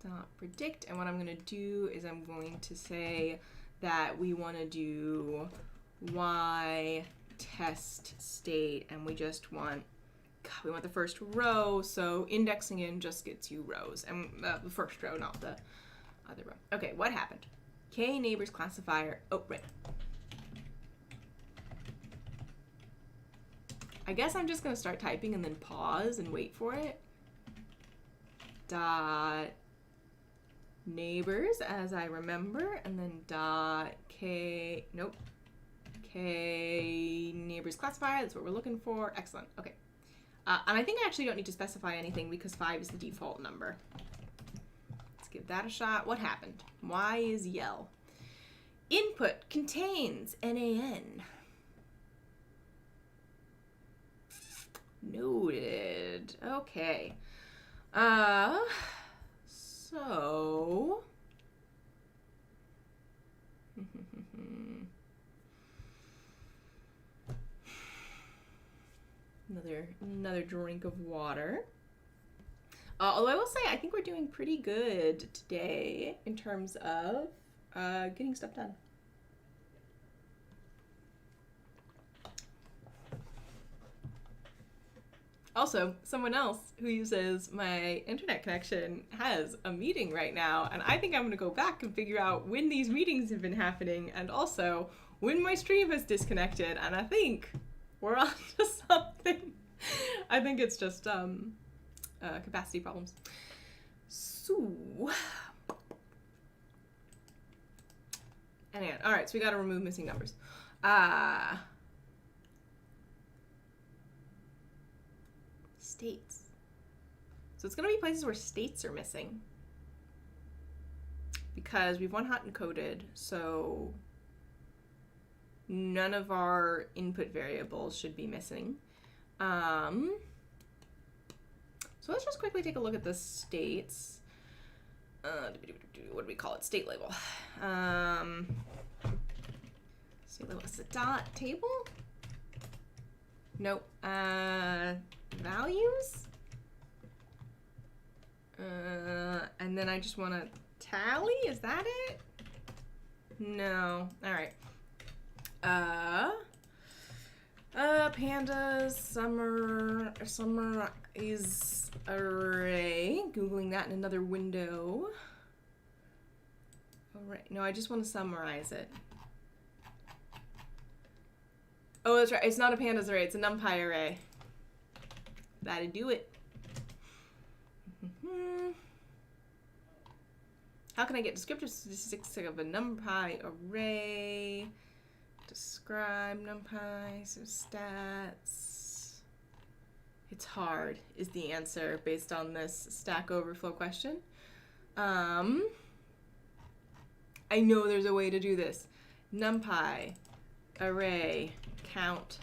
dot predict, and what I'm going to do is I'm going to say that we want to do y test state, and we just want, we want the first row, so indexing in just gets you rows, and the first row, not the other row. Okay, what happened? K neighbors classifier, oh, right. I guess I'm just going to start typing and then pause and wait for it. Dot neighbors, as I remember, and then dot K, nope, K neighbors classifier, that's what we're looking for. Excellent, okay. And I think I actually don't need to specify anything because 5 is the default number. Let's give that a shot. What happened? Y is yell. Input contains NaN. Noted. Okay. So another drink of water. Although I will say, I think we're doing pretty good today in terms of getting stuff done. Also, someone else who uses my internet connection has a meeting right now, and I think I'm going to go back and figure out when these meetings have been happening and also when my stream is disconnected, and I think we're on to something. I think it's just capacity problems. So, anyway, all right, so we got to remove missing numbers. States. So it's going to be places where states are missing because we've one hot encoded, so none of our input variables should be missing. So let's just quickly take a look at the states. What do we call it? State label. State label is a dot table? Nope. Values? And then I just want to tally? Is that it? No. All right. Pandas, summarize array. Googling that in another window. All right. No, I just want to summarize it. Oh, that's right. It's not a pandas array. It's a NumPy array. That'll do it. How can I get descriptive statistics of a NumPy array? Describe NumPy, so stats. It's hard, is the answer based on this Stack Overflow question. I know there's a way to do this. NumPy array count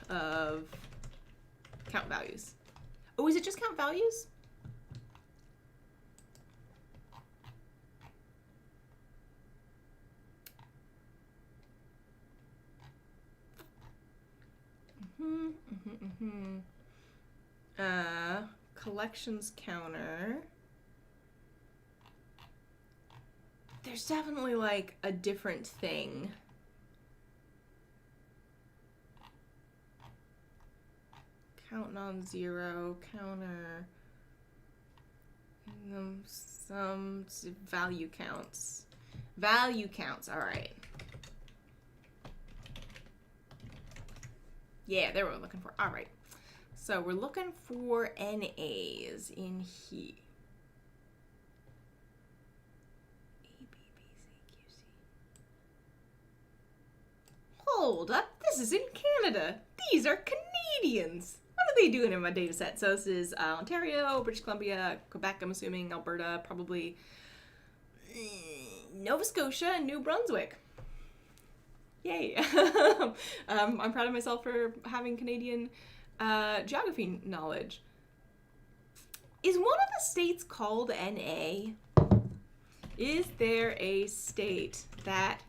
values. Oh, is it just count values? Collections counter. There's definitely like a different thing. Count non-zero, counter, some value counts. Value counts, all right. Yeah, there we're looking for. All right. So we're looking for NAs in here. A, B, B, C, Q, C. Hold up. This is in Canada. These are Canadians. What are they doing in my data set? So this is Ontario, British Columbia, Quebec, I'm assuming, Alberta, probably Nova Scotia, and New Brunswick. Yay. I'm proud of myself for having Canadian geography knowledge. Is one of the states called NA? Is there a state that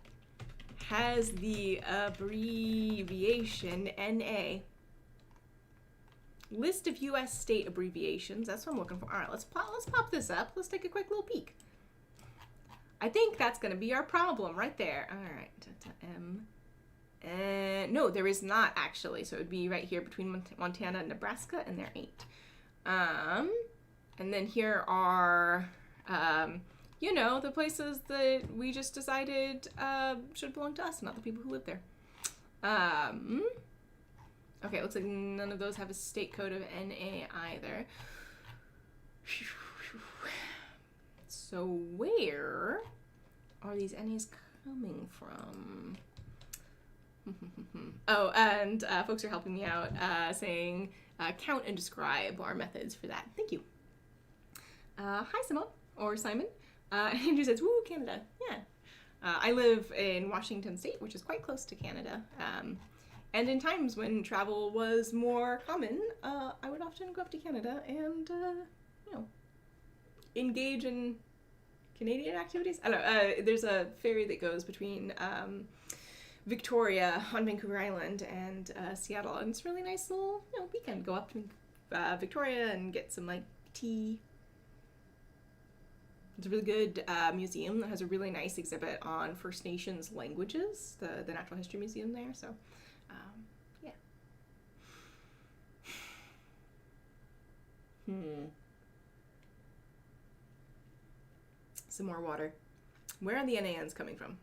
has the abbreviation NA? List of U.S. state abbreviations. That's what I'm looking for. All right, let's pop this up. Let's take a quick little peek. I think that's going to be our problem right there. All right, M. And no, there is not actually. So it would be right here between Montana and Nebraska, and there ain't. And then here are, you know, the places that we just decided should belong to us, not the people who live there. Okay, it looks like none of those have a state code of NA either. So where are these NAs coming from? Oh, and folks are helping me out, saying count and describe our methods for that. Thank you. Hi, Simone, or Simon. Andrew says, woo, Canada. Yeah. I live in Washington State, which is quite close to Canada. And in times when travel was more common, I would often go up to Canada and, you know, engage in Canadian activities. I don't know. There's a ferry that goes between Victoria on Vancouver Island and Seattle, and it's a really nice little, you know, weekend. Go up to Victoria and get some like tea. It's a really good museum that has a really nice exhibit on First Nations languages, the Natural History Museum there. So, yeah. Some more water. Where are the NANs coming from?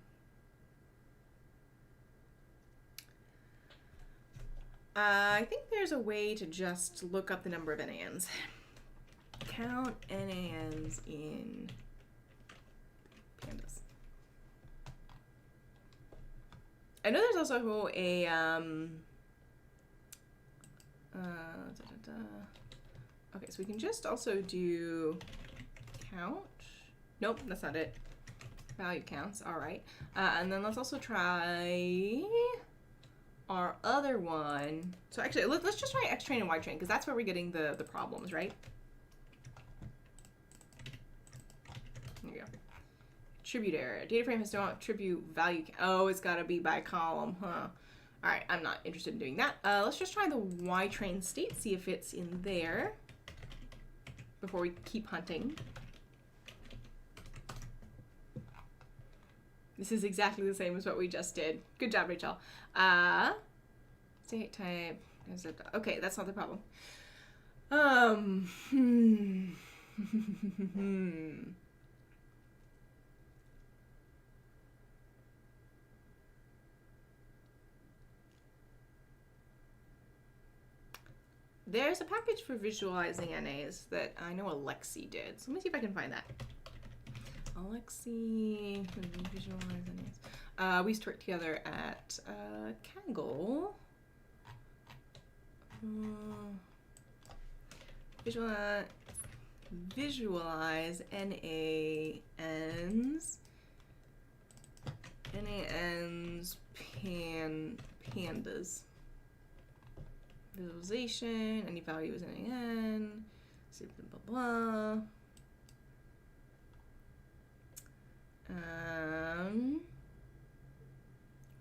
I think there's a way to just look up the number of NANs. Count NANs in pandas. I know there's also a okay, so we can just also do count. Nope, that's not it. Value counts. All right, and then let's also try our other one. So actually, let's just try X train and Y train, because that's where we're getting the problems, right? There you go. Attribute error. Data frame has no attribute value. Oh, it's got to be by column, huh? All right, I'm not interested in doing that. Let's just try the Y train state, see if it's in there before we keep hunting. This is exactly the same as what we just did. Good job, Rachel. State type. Okay, that's not the problem. There's a package for visualizing NAs that I know Alexi did. So let me see if I can find that. Alexi, visualize NAs. We used to work together at Kaggle. Visualize NANs. NANs pandas. Visualization, any value is NAN, blah, blah, blah.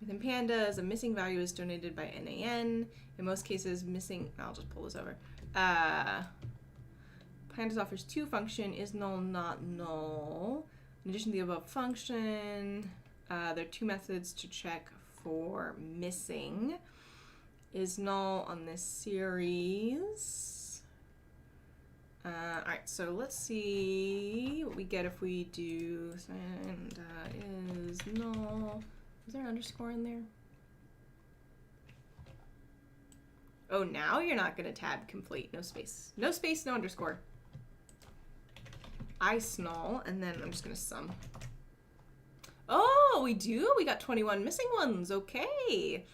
Within pandas, a missing value is donated by NAN. In most cases, missing, I'll just pull this over. Pandas offers two function, is null, not null. In addition to the above function, there are two methods to check for missing. Is null on this series. Alright, so let's see what we get if we do and is null. Is there an underscore in there? Oh, now you're not going to tab complete. No space. No space, no underscore. Ice null, and then I'm just going to sum. Oh, we do? We got 21 missing ones. Okay.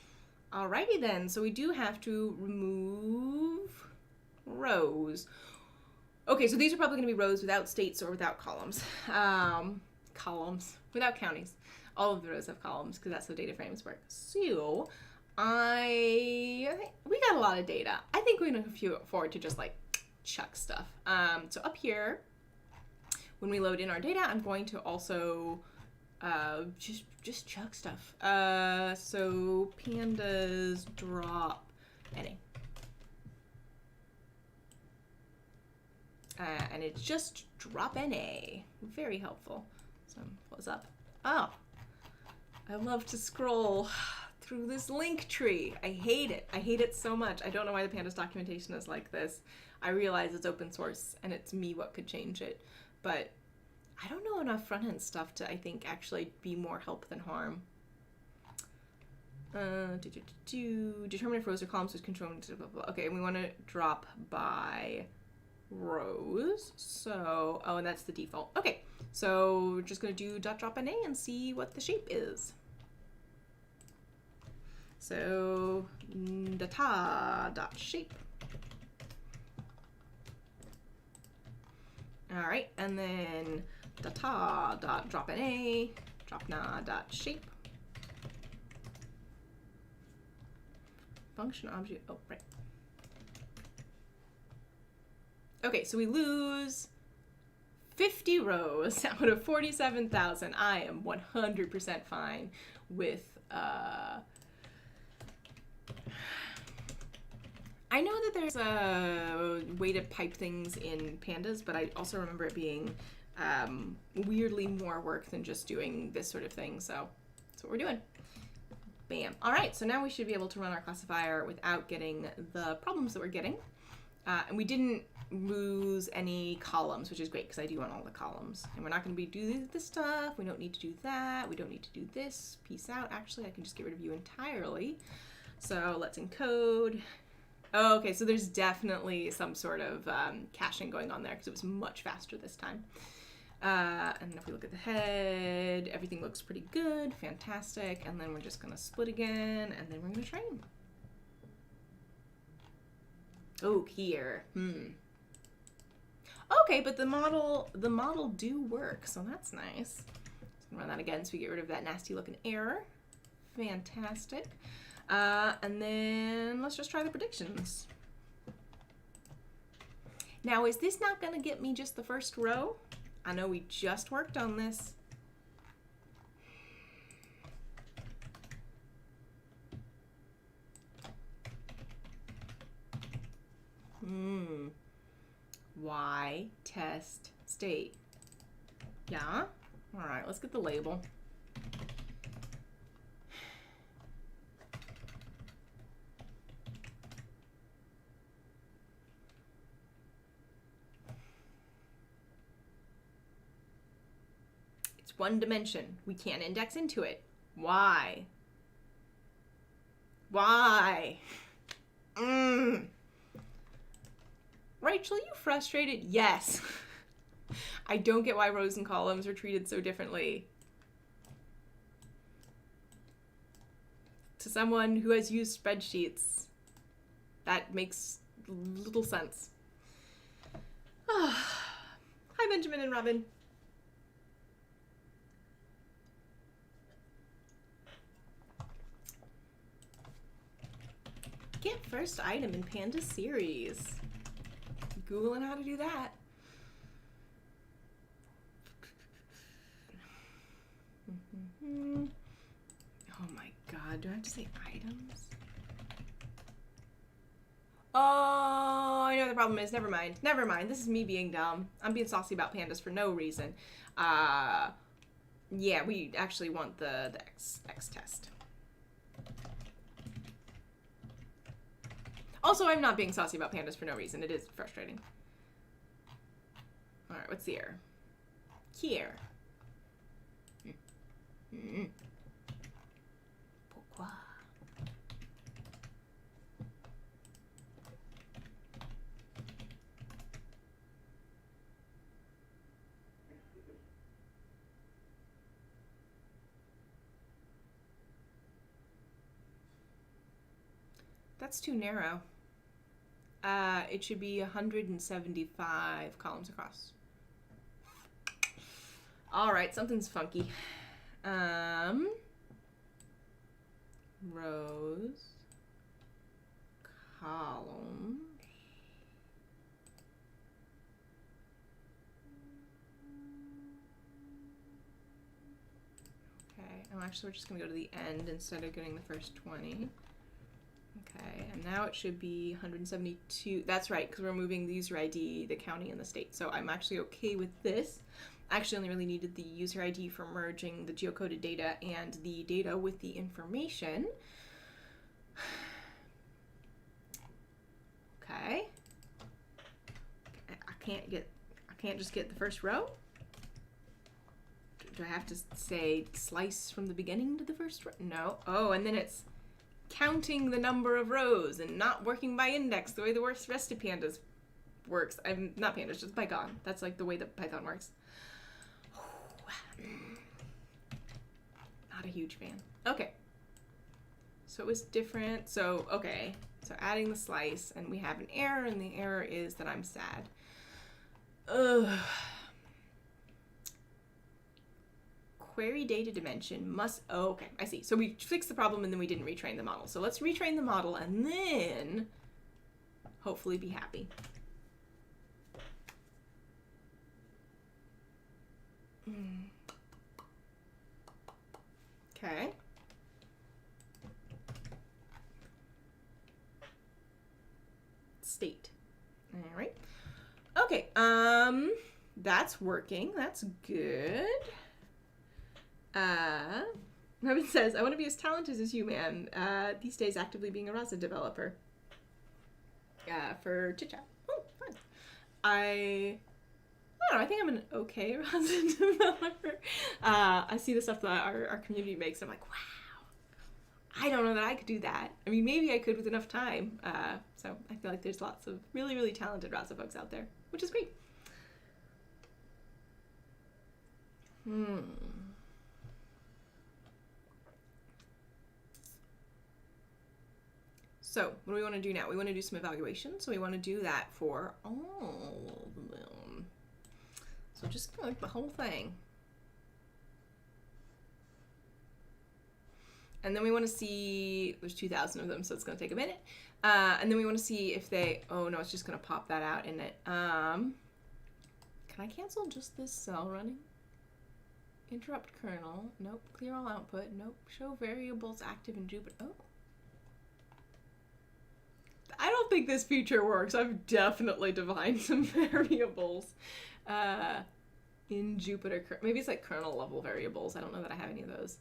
Alrighty then, so we do have to remove rows. Okay, so these are probably going to be rows without states or without columns. Columns, without counties. All of the rows have columns because that's how data frames work. So, we got a lot of data. I think we can afford to just like chuck stuff. So up here, when we load in our data, I'm going to also just chuck stuff. So pandas drop NA. And it's just drop NA. Very helpful. So what's up? Oh, I love to scroll through this link tree. I hate it. I hate it so much. I don't know why the pandas documentation is like this. I realize it's open source and it's me what could change it, but I don't know enough front-end stuff to, I think, actually be more help than harm. Determine if rows or columns with controlling, blah, blah, blah. Okay, we want to drop by rows. So, oh, and that's the default. Okay, so we're just going to do .drop NA and see what the shape is. So, data.shape. All right, and then data.drop NA, dropna.shape. Function object, oh, right. Okay, so we lose 50 rows out of 47,000. I am 100% fine with, I know that there's a way to pipe things in pandas, but I also remember it being weirdly more work than just doing this sort of thing, so that's what we're doing. Bam. All right, so now we should be able to run our classifier without getting the problems that we're getting. And we didn't lose any columns, which is great because I do want all the columns. And we're not going to be doing this stuff. We don't need to do that. We don't need to do this. Peace out. Actually, I can just get rid of you entirely. So let's encode. Oh, okay, so there's definitely some sort of caching going on there because it was much faster this time. And then if we look at the head, everything looks pretty good, fantastic. And then we're just gonna split again, and then we're gonna train. Oh, here. Okay, but the model do work, so that's nice. Just gonna run that again so we get rid of that nasty looking error. Fantastic. And then let's just try the predictions. Now, is this not gonna get me just the first row? I know we just worked on this. Y test state. Yeah? All right, let's get the label. One dimension. We can't index into it. Why? Why? Rachel, you frustrated? Yes. I don't get why rows and columns are treated so differently. To someone who has used spreadsheets, that makes little sense. Hi, Benjamin and Robin. Get first item in Panda series. Googling how to do that. Oh my god, do I have to say items? Oh, I know what the problem is. Never mind. Never mind. This is me being dumb. I'm being saucy about pandas for no reason. Yeah, we actually want the X test. Also, I'm not being saucy about pandas for no reason. It is frustrating. All right, what's the error? Here. Pourquoi? That's too narrow. It should be 175 columns across. All right, something's funky. Rows, columns. Okay, actually we're just gonna go to the end instead of getting the first 20. Okay, and now it should be 172. That's right, because we're moving the user ID, the county, and the state. So I'm actually okay with this. I actually only really needed the user ID for merging the geocoded data and the data with the information. Okay. I can't just get the first row? Do I have to say slice from the beginning to the first row? No. Oh, and then it's counting the number of rows and not working by index the way the rest of pandas works. I'm not pandas, just Python. That's like the way that Python works. Not a huge fan. Okay. So it was different. So, okay. So adding the slice, and we have an error, and the error is that I'm sad. Ugh. Query data dimension must, oh, okay, I see. So we fixed the problem and then we didn't retrain the model. So let's retrain the model and then hopefully be happy. Okay. State. All right. Okay, that's working. That's good. Robin says, I want to be as talented as you, man. These days actively being a Rasa developer. For chit chat. Oh, fun. I don't know, I think I'm an okay Rasa developer. I see the stuff that our community makes. I'm like, wow. I don't know that I could do that. I mean, maybe I could with enough time. So I feel like there's lots of really, really talented Rasa folks out there, which is great. So what do we want to do now? We want to do some evaluation. So we want to do that for all of them. So just like the whole thing. And then we want to see, there's 2,000 of them, so it's going to take a minute. And then we want to see if they, oh no, it's just going to pop that out in it. Can I cancel just this cell running? Interrupt kernel. Nope. Clear all output. Nope. Show variables active in Jupyter. Oh. I don't think this feature works. I've definitely defined some variables in Jupyter. Maybe it's like kernel level variables. I don't know that I have any of those.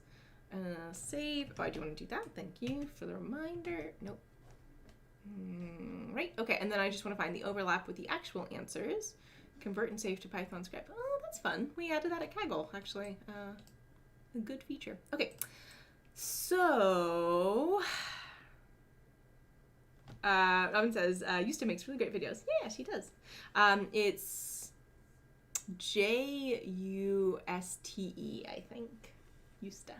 Save. Oh, I do want to do that. Thank you for the reminder. Nope. Right. Okay. And then I just want to find the overlap with the actual answers. Convert and save to Python script. Oh, that's fun. We added that at Kaggle, actually. A good feature. Okay. So, Robin says, Yusta makes really great videos. Yeah, she does. It's Juste, I think. Yusta.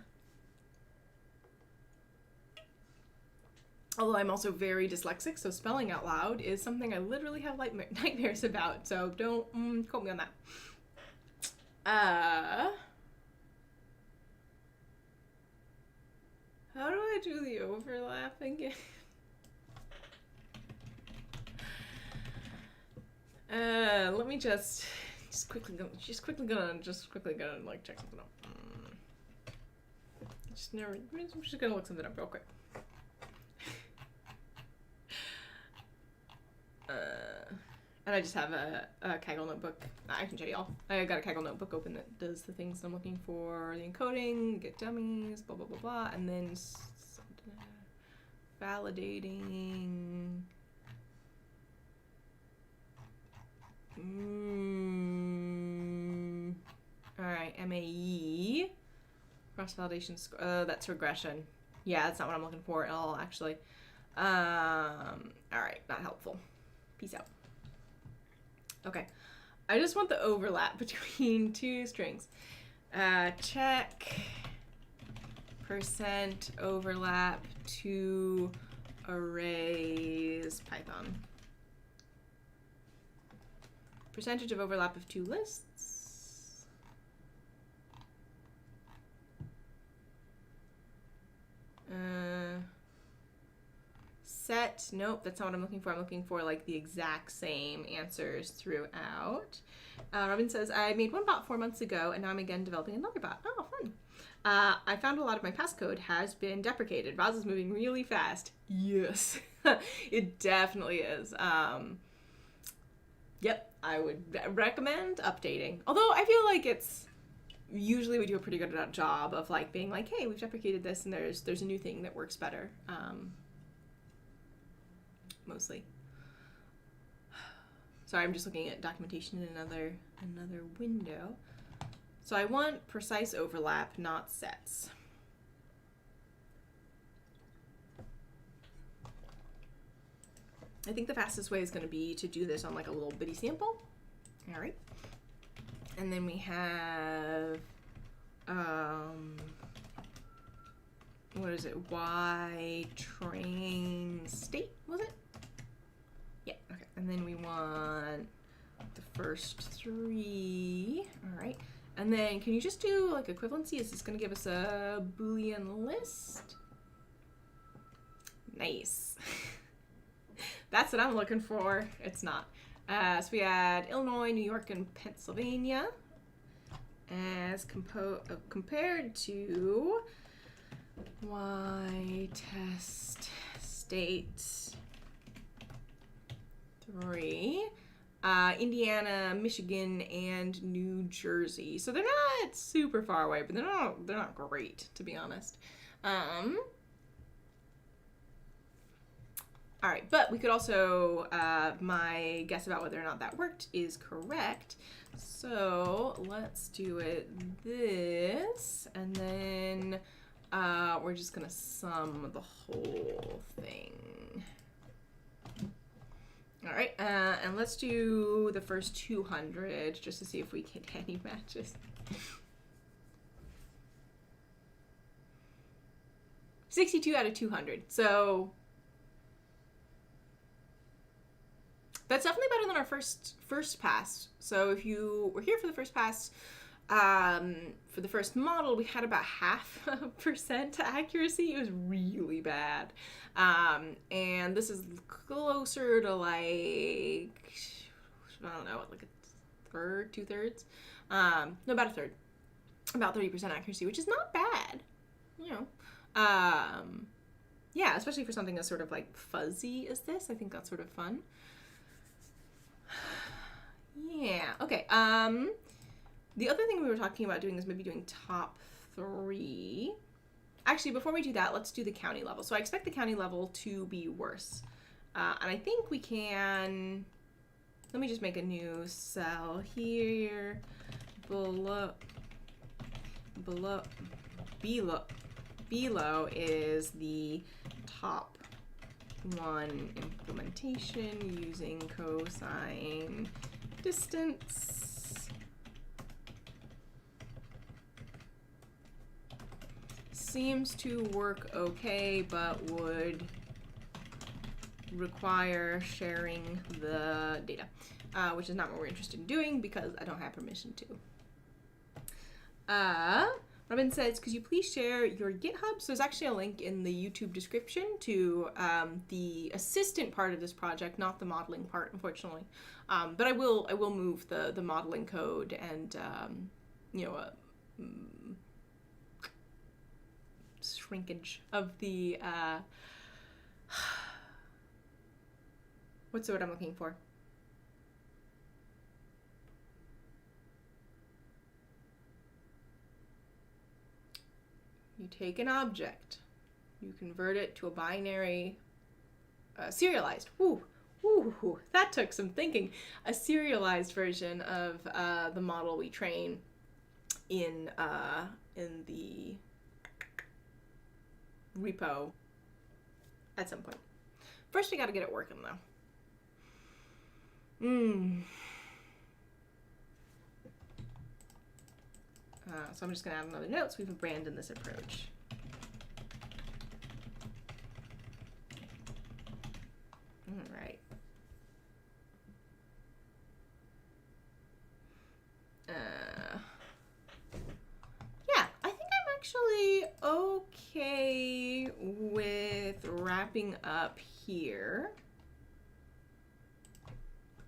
Although I'm also very dyslexic, so spelling out loud is something I literally have nightmares about, so don't quote me on that. How do I do the overlap again? Let me just quickly gonna like check something up. I'm just gonna look something up real quick. And I just have a Kaggle notebook. I can show y'all. I got a Kaggle notebook open that does the things I'm looking for, the encoding, get dummies, blah, blah, blah, blah, and then validating. All right, MAE. Cross validation score. That's regression. Yeah, that's not what I'm looking for at all, actually. All right, not helpful. Peace out. Okay, I just want the overlap between two strings. Check % overlap to arrays Python. Percentage of overlap of two lists. Set, nope, that's not what I'm looking for. I'm looking for like the exact same answers throughout. Robin says, I made one bot 4 months ago and now I'm again developing another bot. Oh, fun. I found a lot of my passcode has been deprecated. Rasa's moving really fast. Yes, it definitely is. Yep, I would recommend updating. Although I feel like it's usually we do a pretty good job of like being like, hey, we've deprecated this and there's a new thing that works better. Mostly. Sorry, I'm just looking at documentation in another window. So I want precise overlap, not sets. I think the fastest way is going to be to do this on like a little bitty sample. All right. And then we have, what is it? Y train state, was it? Yeah, okay. And then we want the first 3. All right. And then can you just do like equivalency? Is this going to give us a Boolean list? Nice. That's what I'm looking for. It's not. So we had Illinois, New York, and Pennsylvania as compared to Y test state 3, Indiana, Michigan, and New Jersey. So they're not super far away, but they're not great, to be honest. All right, but we could also, my guess about whether or not that worked is correct. So let's do it this, and then we're just gonna sum the whole thing. All right, and let's do the first 200 just to see if we get any matches. 62 out of 200, so that's definitely better than our first pass. So if you were here for the first pass, for the first model, we had about 0.5% accuracy. It was really bad. And this is closer to like, I don't know, like a third, 2/3? No, about a third. About 30% accuracy, which is not bad, you know. Yeah, especially for something that's sort of like fuzzy as this. I think that's sort of fun. Yeah, okay. The other thing we were talking about doing is maybe doing top 3. Actually, before we do that, let's do the county level. So I expect the county level to be worse. And I think we can, let me just make a new cell here. Below is the top 1 implementation using cosine distance. Seems to work okay, but would require sharing the data, which is not what we're interested in doing because I don't have permission to. Robin says, could you please share your GitHub? So there's actually a link in the YouTube description to the assistant part of this project, not the modeling part, unfortunately. But I will move the modeling code and you know, shrinkage of the what's the word I'm looking for? You take an object, you convert it to a binary, serialized. Woo, that took some thinking. A serialized version of the model we train in the repo at some point. First, we got to get it working though. So I'm just going to add another note so we've abandoned this approach. All right. Yeah, I think I'm actually okay with wrapping up here.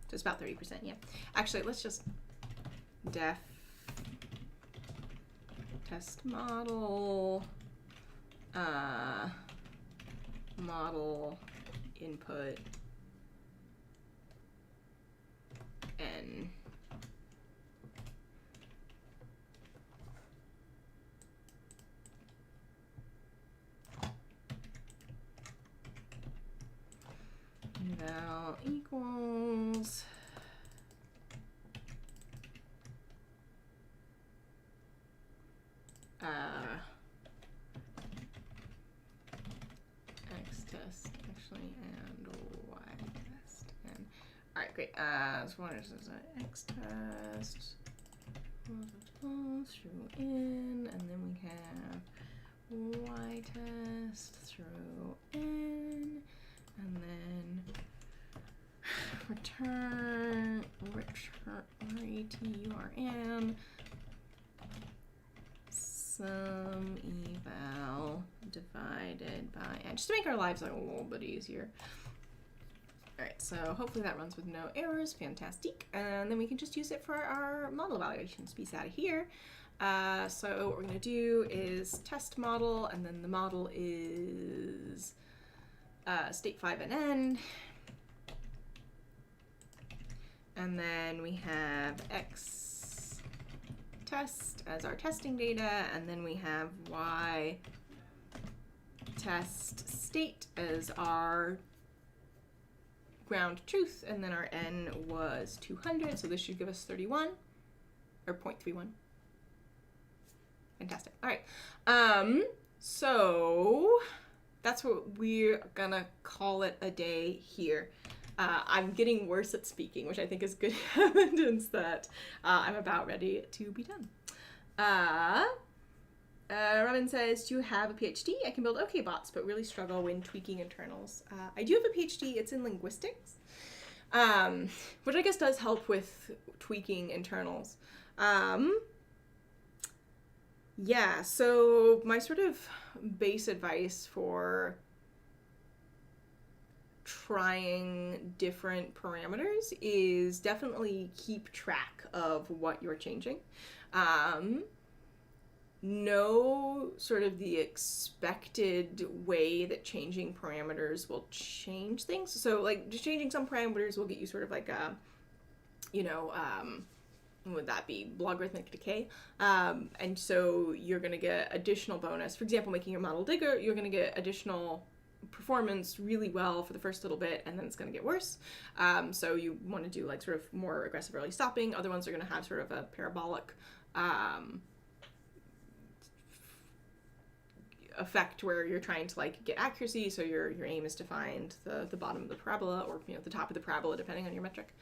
Just about 30%, yeah. Actually, let's just def test model, model input, n. Eval equals x test actually and y test and all right, great. So what is this? X test through n, and then we have y test through n, and then return return sum eval divided by n, just to make our lives a little bit easier. All right, so hopefully that runs with no errors. Fantastic. And then we can just use it for our model evaluations piece out of here. So what we're going to do is test model, and then the model is state 5 and n. And then we have x test as our testing data, and then we have y test state as our ground truth, and then our n was 200, so this should give us 31, or 0.31. Fantastic. All right, so that's what we're gonna call it a day here. I'm getting worse at speaking, which I think is good evidence that I'm about ready to be done. Robin says, do you have a PhD? I can build OK bots, but really struggle when tweaking internals. I do have a PhD. It's in linguistics, which I guess does help with tweaking internals. Yeah, so my sort of base advice for trying different parameters is definitely keep track of what you're changing. Know sort of the expected way that changing parameters will change things. So like just changing some parameters will get you sort of like a, would that be logarithmic decay? And so you're going to get additional bonus. For example, making your model bigger, you're going to get additional performance really well for the first little bit, and then it's going to get worse. So you want to do like sort of more aggressive early stopping. Other ones are going to have sort of a parabolic effect where you're trying to like get accuracy, so your aim is to find the bottom of the parabola, or the top of the parabola, depending on your metric.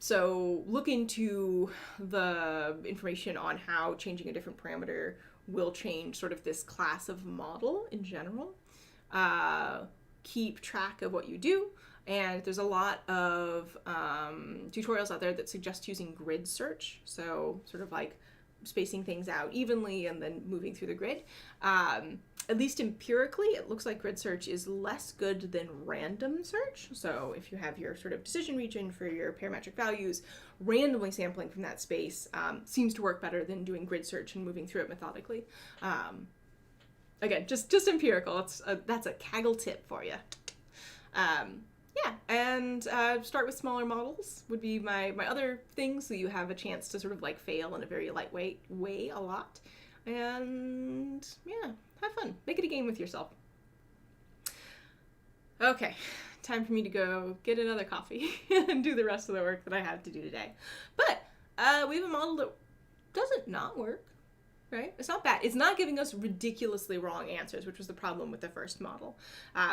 So look into the information on how changing a different parameter will change sort of this class of model in general. Keep track of what you do, and there's a lot of tutorials out there that suggest using grid search, so sort of like spacing things out evenly and then moving through the grid. At least empirically, it looks like grid search is less good than random search. So if you have your sort of decision region for your parametric values, randomly sampling from that space seems to work better than doing grid search and moving through it methodically. Again, just empirical. That's a Kaggle tip for you. Yeah, and start with smaller models would be my other thing, so you have a chance to sort of like fail in a very lightweight way a lot. And yeah, have fun. Make it a game with yourself. Okay, time for me to go get another coffee and do the rest of the work that I have to do today. But we have a model that doesn't not work, right? It's not bad. It's not giving us ridiculously wrong answers, which was the problem with the first model.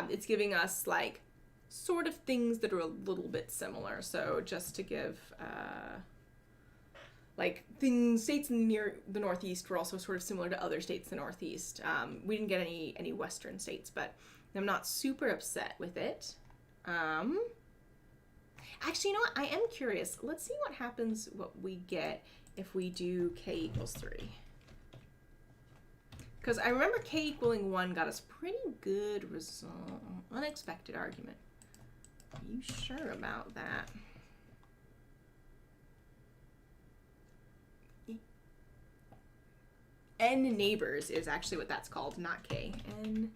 It's giving us like sort of things that are a little bit similar. So just to give like states in the Northeast were also sort of similar to other states in the Northeast. We didn't get any Western states, but I'm not super upset with it. Actually, you know what? I am curious. Let's see what happens, what we get if we do k equals 3. Because I remember k equaling 1 got us pretty good result. Unexpected argument. Are you sure about that? N neighbors is actually what that's called, not k. N,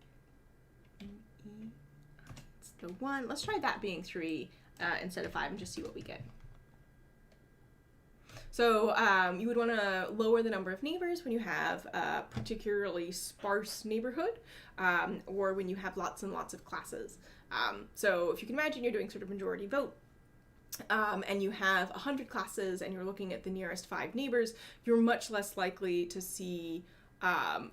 E, it's the 1. Let's try that being 3. instead of 5 and just see what we get. So you would want to lower the number of neighbors when you have a particularly sparse neighborhood, or when you have lots and lots of classes. So if you can imagine you're doing sort of majority vote, and you have 100 classes and you're looking at the nearest 5 neighbors, you're much less likely to see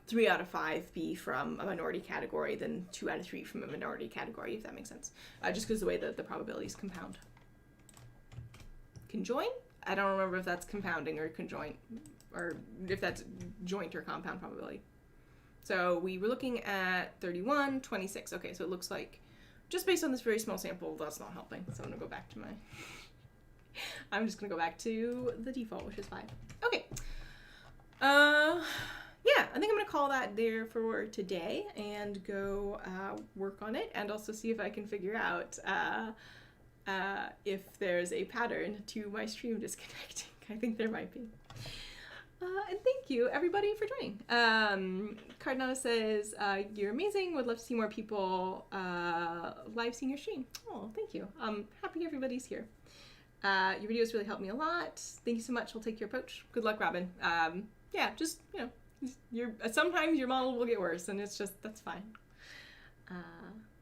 3 out of 5 be from a minority category than 2 out of 3 from a minority category, if that makes sense. Just because the way that the probabilities compound. Conjoin? I don't remember if that's compounding or conjoint, or if that's joint or compound probability. So we were looking at 31, 26. Okay, so it looks like, just based on this very small sample, that's not helping. So I'm gonna go back to I'm just gonna go back to the default, which is 5. Okay. Yeah, I think I'm gonna call that there for today and go work on it, and also see if I can figure out if there's a pattern to my stream disconnecting. I think there might be. And thank you everybody for joining. Cardinal says, you're amazing. Would love to see more people live seeing your stream. Oh, thank you. Happy everybody's here. Your videos really helped me a lot. Thank you so much. I'll take your approach. Good luck, Robin. Yeah, just, you know, sometimes your model will get worse, and it's just, that's fine.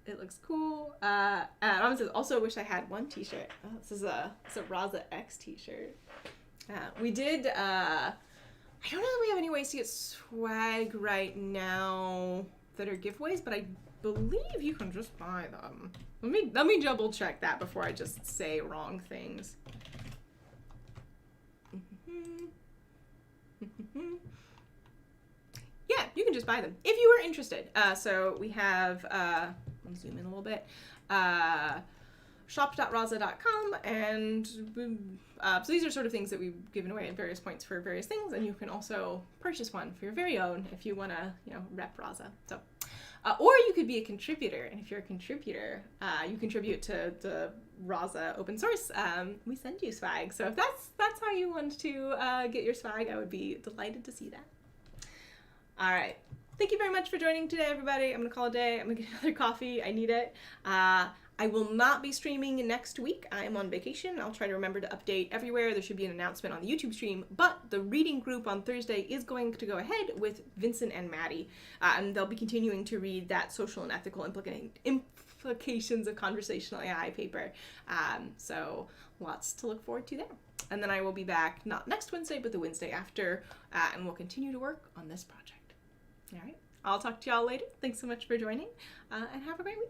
It looks cool. Robin says, also wish I had one t-shirt. Oh, this is a Rasa X t-shirt. We did, I don't know if we have any ways to get swag right now that are giveaways, but I believe you can just buy them. Let me double check that before I just say wrong things. Yeah, you can just buy them if you were interested. So we have, let me zoom in a little bit, shop.rasa.com, and so these are sort of things that we've given away at various points for various things, and you can also purchase one for your very own if you want to, you know, rep Rasa. So, or you could be a contributor, and if you're a contributor, you contribute to the Rasa open source. We send you swag. So if that's how you want to get your swag, I would be delighted to see that. All right. Thank you very much for joining today, everybody. I'm gonna call it a day. I'm gonna get another coffee. I need it. I will not be streaming next week. I am on vacation. I'll try to remember to update everywhere. There should be an announcement on the YouTube stream, but the reading group on Thursday is going to go ahead with Vincent and Maddie, and they'll be continuing to read that social and ethical implications of conversational AI paper. So lots to look forward to there. And then I will be back not next Wednesday, but the Wednesday after, and we'll continue to work on this project. All right. I'll talk to y'all later. Thanks so much for joining, and have a great week.